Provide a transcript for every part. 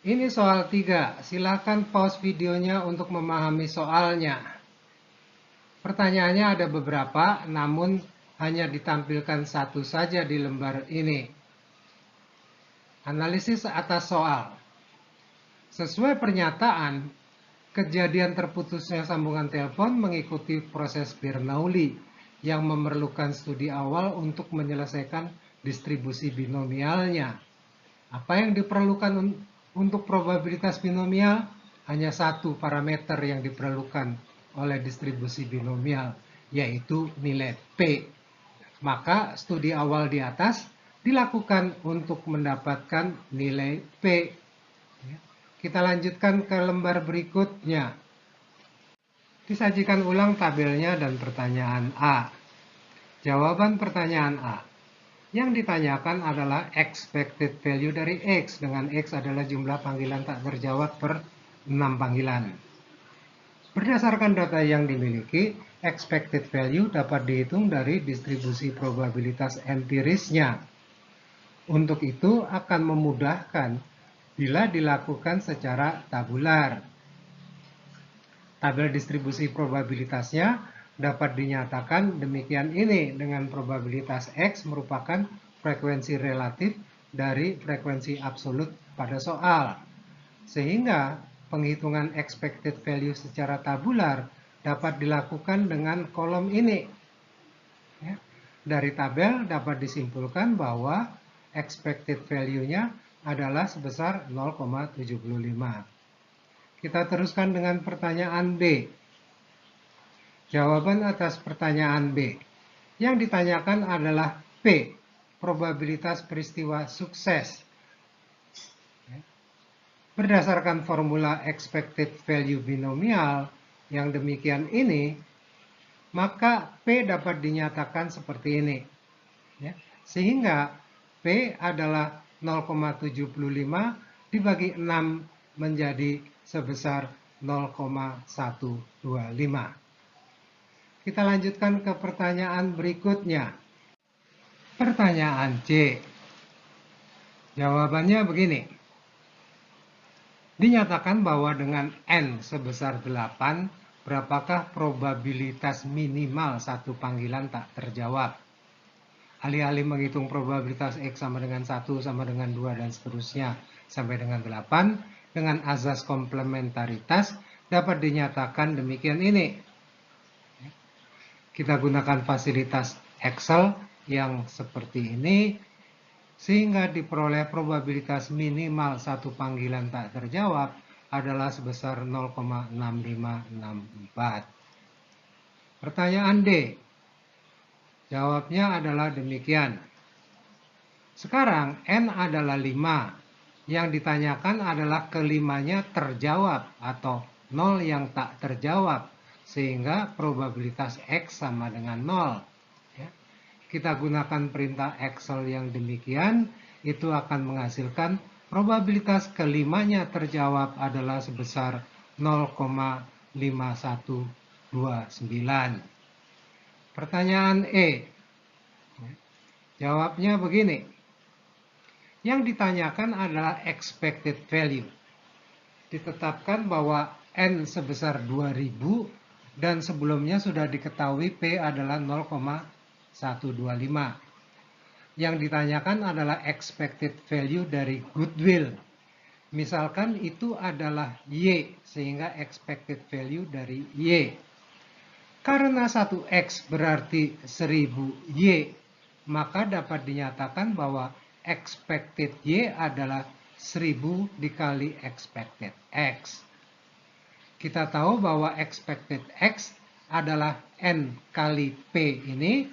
Ini soal 3. Silakan pause videonya untuk memahami soalnya. Pertanyaannya ada beberapa, namun hanya ditampilkan satu saja di lembar ini. Analisis atas soal. Sesuai pernyataan, kejadian terputusnya sambungan telepon mengikuti proses Bernoulli yang memerlukan studi awal untuk menyelesaikan distribusi binomialnya. Apa yang diperlukan untuk probabilitas binomial? Hanya satu parameter yang diperlukan oleh distribusi binomial, yaitu nilai P. Maka studi awal di atas dilakukan untuk mendapatkan nilai P. Kita lanjutkan ke lembar berikutnya. Disajikan ulang tabelnya dan pertanyaan A. Jawaban pertanyaan A. Yang ditanyakan adalah expected value dari X, dengan X adalah jumlah panggilan tak terjawab per 6 panggilan. Berdasarkan data yang dimiliki, expected value dapat dihitung dari distribusi probabilitas empirisnya. Untuk itu akan memudahkan bila dilakukan secara tabular. Tabel distribusi probabilitasnya dapat dinyatakan demikian ini, dengan probabilitas X merupakan frekuensi relatif dari frekuensi absolut pada soal. Sehingga penghitungan expected value secara tabular dapat dilakukan dengan kolom ini. Dari tabel dapat disimpulkan bahwa expected value-nya adalah sebesar 0,75. Kita teruskan dengan pertanyaan B. Jawaban atas pertanyaan B. Yang ditanyakan adalah P, probabilitas peristiwa sukses. Berdasarkan formula expected value binomial yang demikian ini, maka P dapat dinyatakan seperti ini. Sehingga P adalah 0,75 dibagi 6 menjadi sebesar 0,125. Kita lanjutkan ke pertanyaan berikutnya. Pertanyaan C. Jawabannya begini. Dinyatakan bahwa dengan N sebesar 8, berapakah probabilitas minimal satu panggilan tak terjawab? Alih-alih menghitung probabilitas X sama dengan 1, sama dengan 2, dan seterusnya sampai dengan 8, dengan azas komplementaritas dapat dinyatakan demikian ini. Kita gunakan fasilitas Excel yang seperti ini, sehingga diperoleh probabilitas minimal satu panggilan tak terjawab adalah sebesar 0,6564. Pertanyaan D. Jawabnya adalah demikian. Sekarang N adalah 5. Yang ditanyakan adalah kelimanya terjawab atau 0 yang tak terjawab, sehingga probabilitas X sama dengan 0. Kita gunakan perintah Excel yang demikian, itu akan menghasilkan probabilitas kelimanya terjawab adalah sebesar 0,5129. Pertanyaan E. Jawabnya begini. Yang ditanyakan adalah expected value. Ditetapkan bahwa N sebesar 2000 dan sebelumnya sudah diketahui P adalah 0,125. Yang ditanyakan adalah expected value dari goodwill. Misalkan itu adalah Y, sehingga expected value dari Y. Karena 1X berarti 1000Y, maka dapat dinyatakan bahwa expected Y adalah 1000 dikali expected X. Kita tahu bahwa expected X adalah N kali P ini,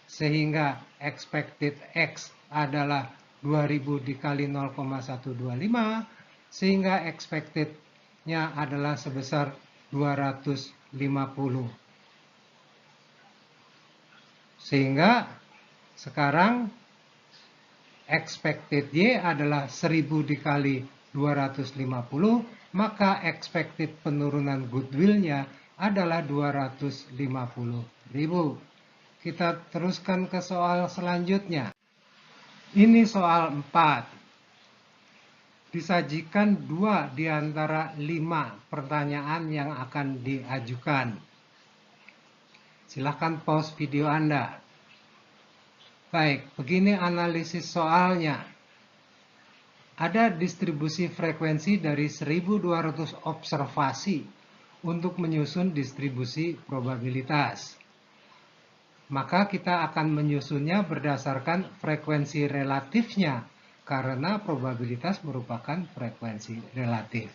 sehingga expected X adalah 2000 dikali 0,125, sehingga expected-nya adalah sebesar 250. Sehingga sekarang expected Y adalah 1000 dikali 250, maka expected penurunan goodwill-nya adalah 250.000. Kita teruskan ke soal selanjutnya. Ini soal 4. disajikan 2 di antara 5 pertanyaan yang akan diajukan. Silahkan pause video Anda. Baik, begini analisis soalnya. Ada distribusi frekuensi dari 1200 observasi untuk menyusun distribusi probabilitas. Maka kita akan menyusunnya berdasarkan frekuensi relatifnya, karena probabilitas merupakan frekuensi relatif.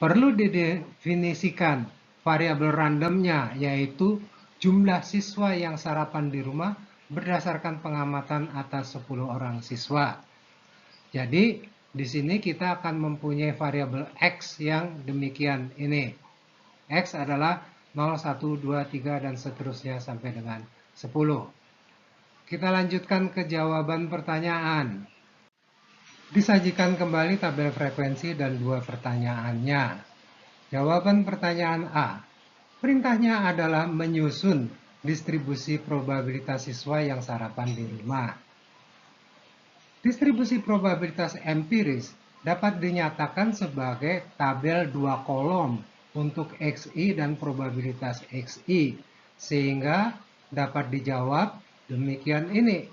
Perlu didefinisikan variabel randomnya, yaitu jumlah siswa yang sarapan di rumah berdasarkan pengamatan atas 10 orang siswa. Jadi, di sini kita akan mempunyai variabel X yang demikian ini. X adalah 0, 1, 2, 3, dan seterusnya sampai dengan 10. Kita lanjutkan ke jawaban pertanyaan. Disajikan kembali tabel frekuensi dan 2 pertanyaannya. Jawaban pertanyaan A. Perintahnya adalah menyusun distribusi probabilitas siswa yang sarapan di rumah. Distribusi probabilitas empiris dapat dinyatakan sebagai tabel 2 kolom untuk XI dan probabilitas XI, sehingga dapat dijawab demikian ini.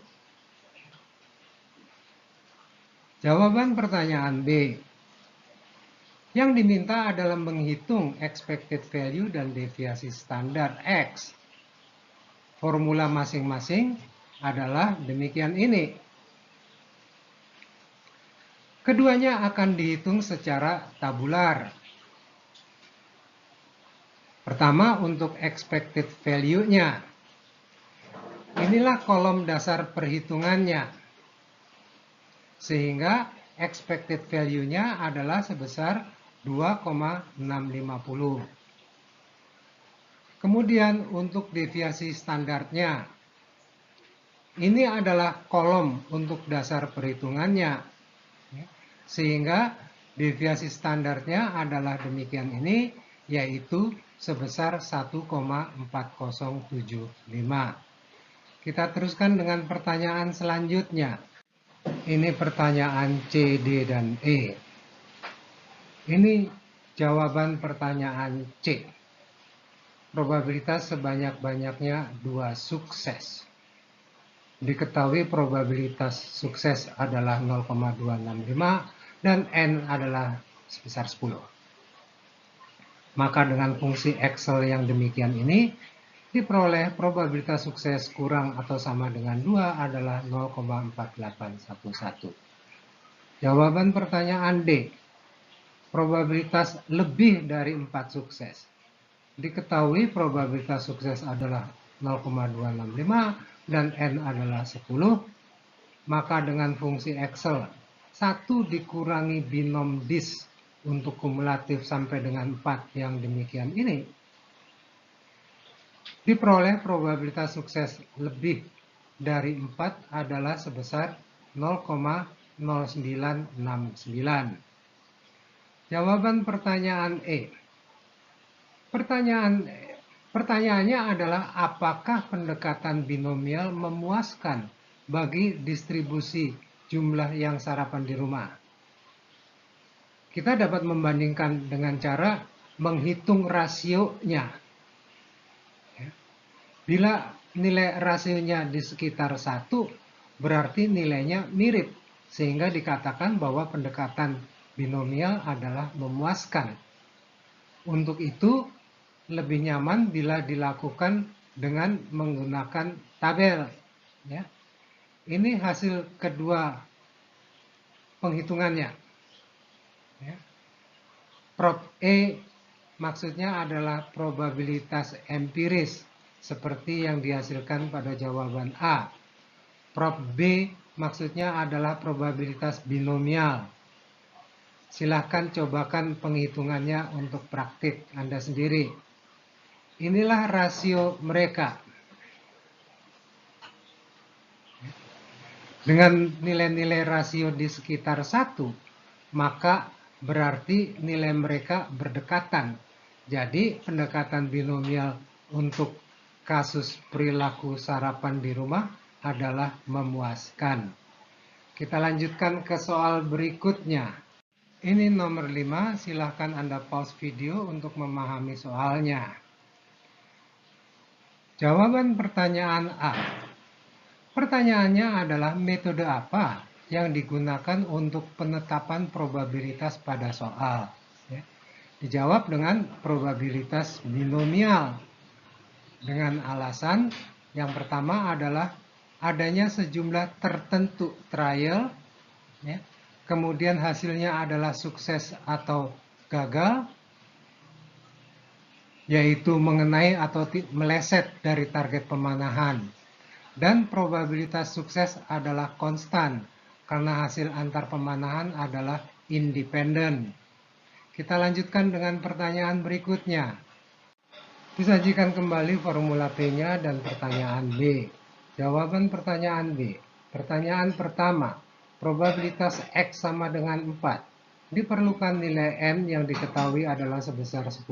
Jawaban pertanyaan B. Yang diminta adalah menghitung expected value dan deviasi standar X. Formula masing-masing adalah demikian ini. Keduanya akan dihitung secara tabular. Pertama, untuk expected value-nya. Inilah kolom dasar perhitungannya. Sehingga expected value-nya adalah sebesar 2,650. Kemudian untuk deviasi standarnya. Ini adalah kolom untuk dasar perhitungannya. Sehingga deviasi standarnya adalah demikian ini, yaitu sebesar 1,4075. Kita teruskan dengan pertanyaan selanjutnya. Ini pertanyaan C, D, dan E. Ini jawaban pertanyaan C. Probabilitas sebanyak-banyaknya 2 sukses. Diketahui probabilitas sukses adalah 0,265 dan N adalah sebesar 10. Maka dengan fungsi Excel yang demikian ini, diperoleh probabilitas sukses kurang atau sama dengan 2 adalah 0,4811. Jawaban pertanyaan D. Probabilitas lebih dari 4 sukses. Diketahui probabilitas sukses adalah 0,265 dan N adalah 10. Maka dengan fungsi Excel, 1 dikurangi binom dis untuk kumulatif sampai dengan 4 yang demikian ini, diperoleh probabilitas sukses lebih dari 4 adalah sebesar 0,0969. Jawaban pertanyaan E. Pertanyaannya adalah apakah pendekatan binomial memuaskan bagi distribusi jumlah yang sarapan di rumah? Kita dapat membandingkan dengan cara menghitung rasionya. Bila nilai rasionya di sekitar 1, berarti nilainya mirip, sehingga dikatakan bahwa pendekatan binomial adalah memuaskan. Untuk itu, lebih nyaman bila dilakukan dengan menggunakan tabel. Ya. Ini hasil kedua penghitungannya. Ya. Prop E maksudnya adalah probabilitas empiris, seperti yang dihasilkan pada jawaban A. Prop B maksudnya adalah probabilitas binomial. Silahkan cobakan penghitungannya untuk praktik Anda sendiri. Inilah rasio mereka. Dengan nilai-nilai rasio di sekitar 1, maka berarti nilai mereka berdekatan. Jadi pendekatan binomial untuk kasus perilaku sarapan di rumah adalah memuaskan. Kita lanjutkan ke soal berikutnya. Ini nomor 5, silahkan Anda pause video untuk memahami soalnya. Jawaban pertanyaan A. Pertanyaannya adalah metode apa yang digunakan untuk penetapan probabilitas pada soal. Dijawab dengan probabilitas binomial. Dengan alasan yang pertama adalah adanya sejumlah tertentu trial, kemudian hasilnya adalah sukses atau gagal, yaitu mengenai atau meleset dari target pemanahan. Dan probabilitas sukses adalah konstan, karena hasil antar pemanahan adalah independen. Kita lanjutkan dengan pertanyaan berikutnya. Disajikan kembali formula P-nya dan pertanyaan B. Jawaban pertanyaan B. Pertanyaan pertama, probabilitas X sama dengan 4. Diperlukan nilai N yang diketahui adalah sebesar 10.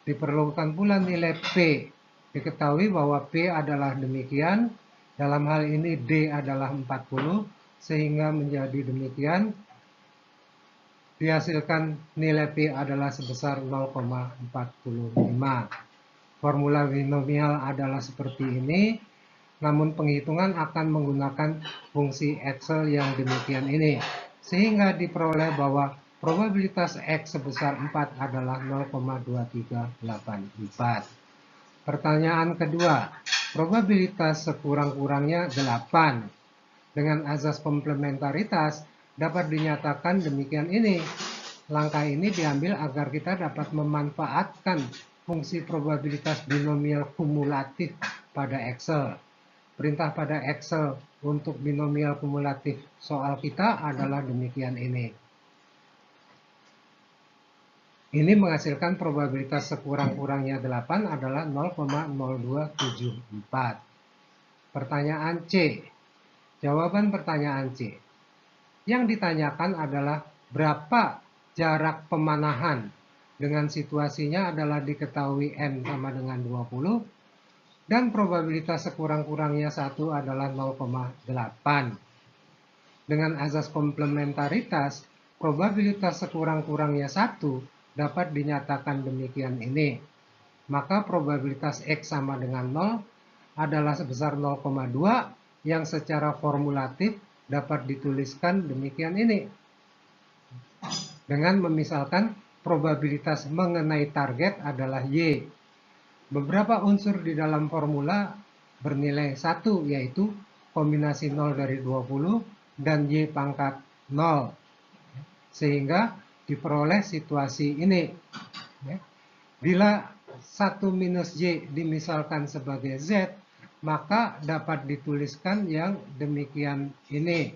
Diperlukan pula nilai P. Diketahui bahwa P adalah demikian, dalam hal ini D adalah 40, sehingga menjadi demikian. Dihasilkan nilai P adalah sebesar 0,45. Formula binomial adalah seperti ini, namun penghitungan akan menggunakan fungsi Excel yang demikian ini, sehingga diperoleh bahwa probabilitas X sebesar 4 adalah 0,2384. Pertanyaan kedua, probabilitas sekurang-kurangnya 8. Dengan azas komplementaritas dapat dinyatakan demikian ini. Langkah ini diambil agar kita dapat memanfaatkan fungsi probabilitas binomial kumulatif pada Excel. Perintah pada Excel untuk binomial kumulatif soal kita adalah demikian ini. Ini menghasilkan probabilitas sekurang-kurangnya 8 adalah 0,0274. Pertanyaan C. Jawaban pertanyaan C. Yang ditanyakan adalah berapa jarak pemanahan. Dengan situasinya adalah diketahui N sama dengan 20. Dan probabilitas sekurang-kurangnya 1 adalah 0,8. Dengan azas komplementaritas, probabilitas sekurang-kurangnya 1 dapat dinyatakan demikian ini. Maka probabilitas X sama dengan 0 adalah sebesar 0,2 yang secara formulatif dapat dituliskan demikian ini. Dengan memisalkan probabilitas mengenai target adalah Y. Beberapa unsur di dalam formula bernilai 1, yaitu kombinasi 0 dari 20 dan Y pangkat 0. Sehingga diperoleh situasi ini. Bila 1 minus Y dimisalkan sebagai Z, maka dapat dituliskan yang demikian ini.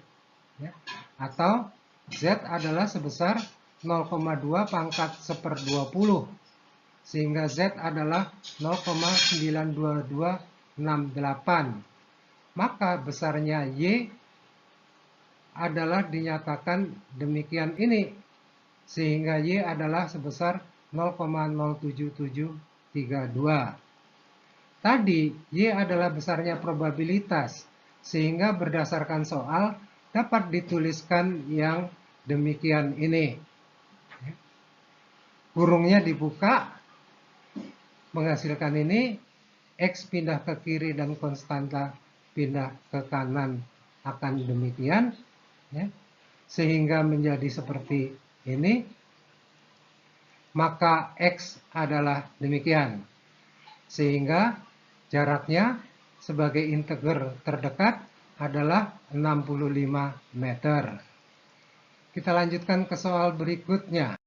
Atau Z adalah sebesar 0,2 pangkat 1/20. Sehingga Z adalah 0,92268. Maka besarnya Y adalah dinyatakan demikian ini. Sehingga Y adalah sebesar 0,07732. Tadi Y adalah besarnya probabilitas, sehingga berdasarkan soal dapat dituliskan yang demikian ini. Kurungnya dibuka, menghasilkan ini, X pindah ke kiri dan konstanta pindah ke kanan akan demikian, sehingga menjadi seperti ini. Maka X adalah demikian, sehingga jaraknya sebagai integer terdekat adalah 65 meter. Kita lanjutkan ke soal berikutnya.